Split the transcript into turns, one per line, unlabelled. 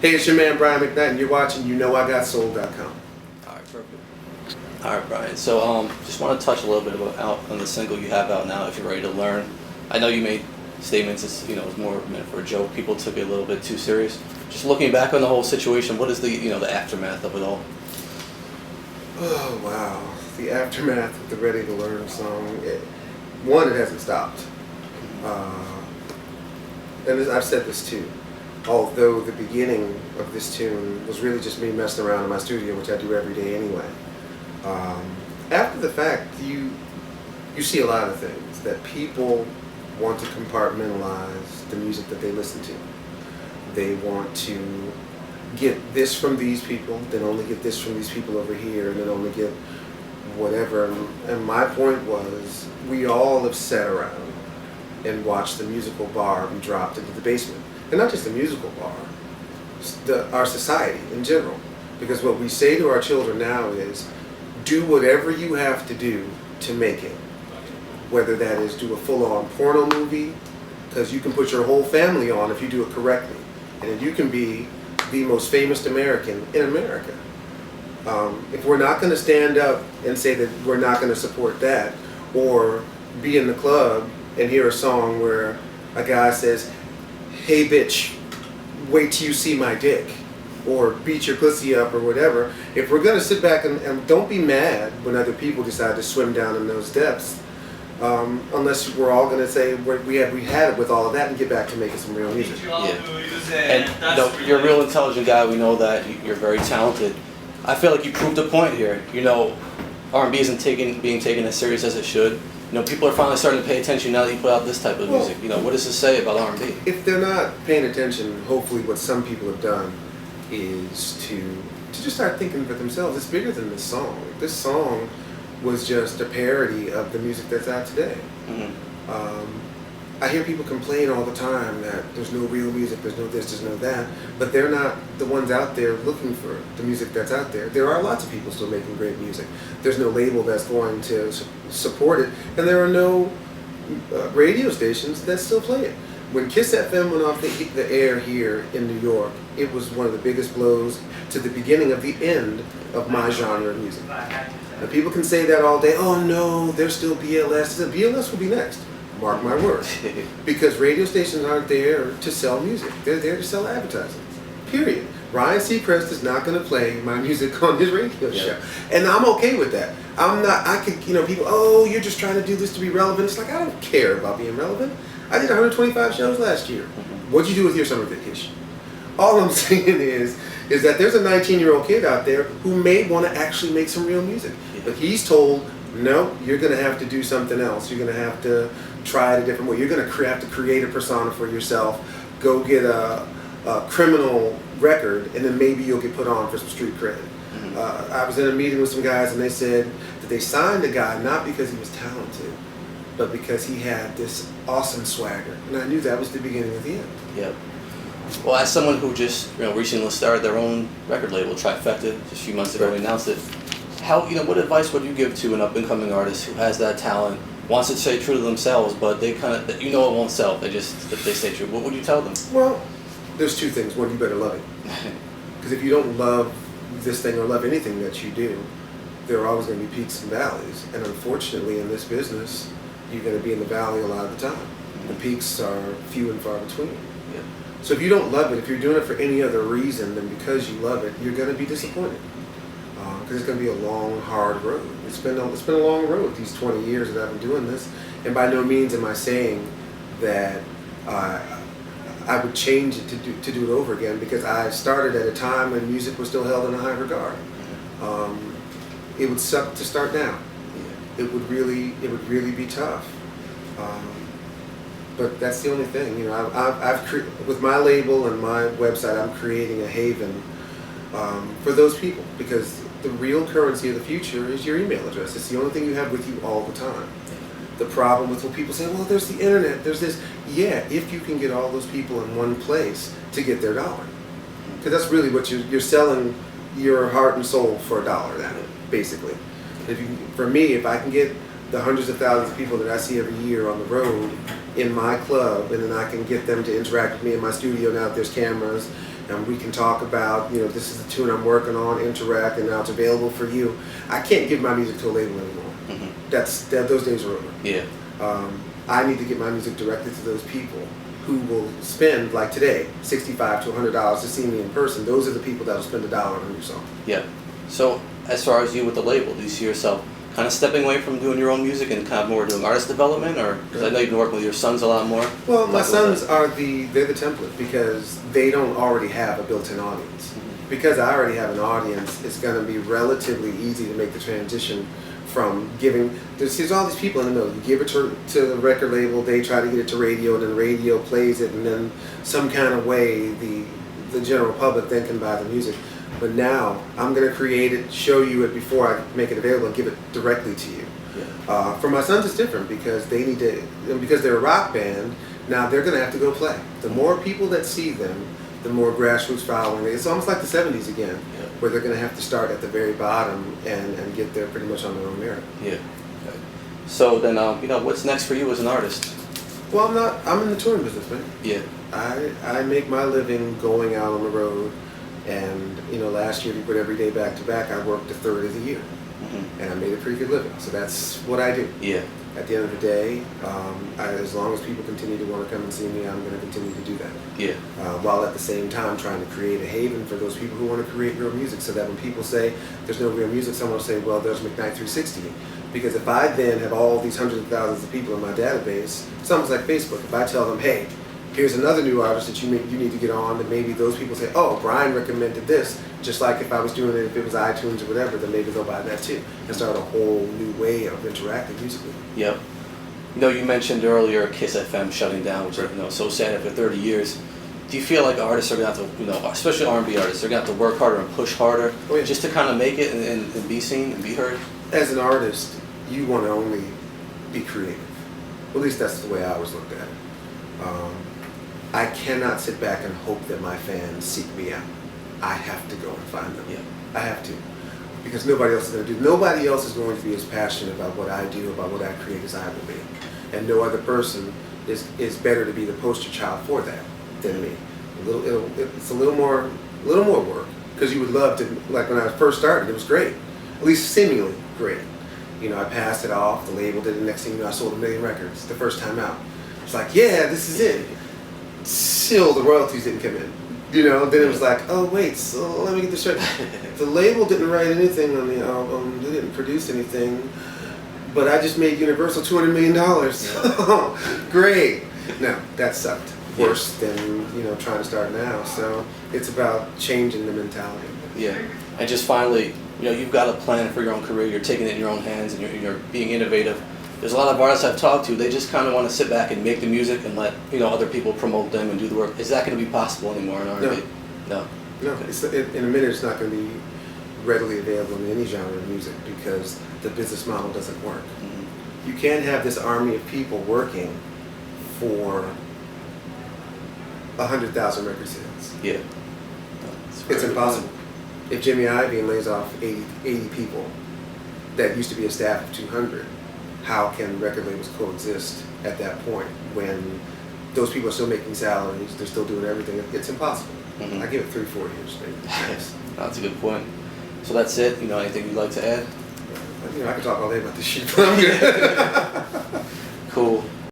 Hey, it's your man Brian McKnight, and you're watching YouKnowIGotSoul.com.
All right, perfect. All right, Brian. So, just want to touch a little bit about out on the single you have out now. If you're ready to learn, I know you made statements. It's more meant for a joke. People took it a little bit too serious. Just looking back on the whole situation, what is the aftermath of it all?
Oh wow, the aftermath of the Ready to Learn song. It hasn't stopped, and I've said this too. Although the beginning of this tune was really just me messing around in my studio, which I do every day anyway. After the fact, you see a lot of things that people want to compartmentalize the music that they listen to. They want to get this from these people, then only get this from these people over here, and then only get whatever. And my point was, we all have sat around and watched the musical bar be dropped into the basement. And not just the musical bar, our society in general. Because what we say to our children now is, do whatever you have to do to make it. Whether that is do a full-on porno movie, because you can put your whole family on if you do it correctly. And then you can be the most famous American in America. If we're not going to stand up and say that we're not going to support that, or be in the club and hear a song where a guy says, "Hey bitch, wait till you see my dick," or beat your pussy up or whatever. If we're going to sit back and don't be mad when other people decide to swim down in those depths, unless we're all going to say we had it with all of that and get back to making some real music.
Yeah. And you're a real intelligent guy. We know that. You're very talented. I feel like you proved a point here. R&B isn't being taken as serious as it should. People are finally starting to pay attention now that you put out this type of music. What does this say about R&B?
If they're not paying attention, hopefully what some people have done is to just start thinking for themselves. It's bigger than this song. This song was just a parody of the music that's out today. Mm-hmm. I hear people complain all the time that there's no real music, there's no this, there's no that, but they're not the ones out there looking for the music that's out there. There are lots of people still making great music. There's no label that's going to support it, and there are no radio stations that still play it. When Kiss FM went off the air here in New York, it was one of the biggest blows to the beginning of the end of my genre of music. And people can say that all day, oh no, there's still BLS. BLS will be next. Mark my words. Because radio stations aren't there to sell music. They're there to sell advertising. Period. Ryan Seacrest is not going to play my music on his radio show. And I'm okay with that. People, oh, you're just trying to do this to be relevant. It's like, I don't care about being relevant. I did 125 shows last year. What'd you do with your summer vacation? All I'm saying is that there's a 19-year-old kid out there who may want to actually make some real music. But he's told, no, you're going to have to do something else. You're going to have to try it a different way. You're going to have to create a persona for yourself. Go get a criminal record, and then maybe you'll get put on for some street cred. Mm-hmm. I was in a meeting with some guys, and they said that they signed a guy not because he was talented, but because he had this awesome swagger. And I knew that was the beginning of the end.
Yep. Well, as someone who just recently started their own record label, Trifecta, just a few months ago, we announced it. What advice would you give to an up-and-coming artist who has that talent, wants to stay true to themselves, but they it won't sell if they stay true? What would you tell them?
Well, there's two things. One, you better love it. Because if you don't love this thing or love anything that you do, there are always going to be peaks and valleys. And unfortunately, in this business, you're going to be in the valley a lot of the time. The peaks are few and far between.
Yeah.
So if you don't love it, if you're doing it for any other reason than because you love it, you're going to be disappointed. Because it's going to be a long, hard road. It's been a long road these 20 years that I've been doing this, and by no means am I saying that I would change it to do it over again, because I started at a time when music was still held in a high regard. It would suck to start now. It would really be tough. But that's the only thing. With my label and my website, I'm creating a haven for those people, because the real currency of the future is your email address. It's the only thing you have with you all the time. The problem with when people say, well, there's the internet, there's this. Yeah, if you can get all those people in one place to get their dollar. Because that's really what you're selling your heart and soul for $1 now, basically. For me, if I can get the hundreds of thousands of people that I see every year on the road in my club, and then I can get them to interact with me in my studio now that there's cameras, and we can talk about, this is the tune I'm working on, interact, and now it's available for you. I can't give my music to a label anymore. Those days are over.
Yeah.
I need to get my music directly to those people who will spend, like today, $65 to $100 to see me in person. Those are the people that will spend $1 on a new song.
Yeah. So as far as you with the label, do you see yourself kind of stepping away from doing your own music and kind of more doing artist development, or because I know you've been working with your sons a lot more?
Well, my sons they're the template because they don't already have a built-in audience. Because I already have an audience, it's going to be relatively easy to make the transition from giving. There's all these people in the middle. You give it to the record label, they try to get it to radio, and then radio plays it, and then some kind of way the general public then can buy the music. But now I'm going to create it, show you it before I make it available, and give it directly to you. Yeah. For my sons, it's different because they need to, because they're a rock band. Now they're going to have to go play. The more people that see them, the more grassroots following. It's almost like the '70s again, where they're going to have to start at the very bottom and get there pretty much on their own merit.
Yeah. Okay. So then, what's next for you as an artist?
Well, I'm in the touring business, man.
Yeah.
I make my living going out on the road. And last year we put every day back to back. I worked a third of the year, and I made a pretty good living. So that's what I do.
Yeah.
At the end of the day, as long as people continue to want to come and see me, I'm going to continue to do that.
Yeah.
While at the same time trying to create a haven for those people who want to create real music, so that when people say there's no real music, someone will say, well, there's McKnight 360. Because if I then have all these hundreds of thousands of people in my database, it's almost like Facebook. If I tell them, hey, here's another new artist that you need to get on, and maybe those people say, oh, Brian recommended this. Just like if I was doing it, if it was iTunes or whatever, then maybe they'll buy that too and start a whole new way of interacting musically.
Yep. You mentioned earlier Kiss FM shutting down, which is so sad after 30 years. Do you feel like artists are going to have to, especially R&B artists, they're going to have to work harder and push harder just to kind of make it and be seen and be heard?
As an artist, you want to only be creative. At least that's the way I always looked at it. I cannot sit back and hope that my fans seek me out. I have to go and find them.
Yeah.
I have to. Because nobody else is going to do. Nobody else is going to be as passionate about what I do, about what I create as I will be. And no other person is better to be the poster child for that than me. It's a little more work. Because you would love to, like when I first started, it was great. At least seemingly great. I passed it off, the label did it, next thing you know, I sold 1 million records the first time out. It's like, yeah, this is it. Still, the royalties didn't come in. Then it was like, oh wait, so let me get this straight. The label didn't write anything on the album, they didn't produce anything, but I just made Universal $200 million. Great. No, that sucked. Worse than trying to start now. So it's about changing the mentality.
Yeah, and just finally, you've got a plan for your own career. You're taking it in your own hands, and you're being innovative. There's a lot of artists I've talked to, they just kind of want to sit back and make the music and let other people promote them and do the work. Is that going to be possible anymore in R&B? No.
No. Okay. In a minute it's not going to be readily available in any genre of music because the business model doesn't work. Mm-hmm. You can't have this army of people working for 100,000 record sales.
Yeah.
It's impossible. If Jimmy Iovine lays off 80 people that used to be a staff of 200, how can record labels coexist at that point when those people are still making salaries, they're still doing everything? It's impossible. Mm-hmm. I give it 3-4 years, maybe. Yes.
That's a good point. So that's it. Anything you'd like to add?
I could talk all day about this shit, but I'm good.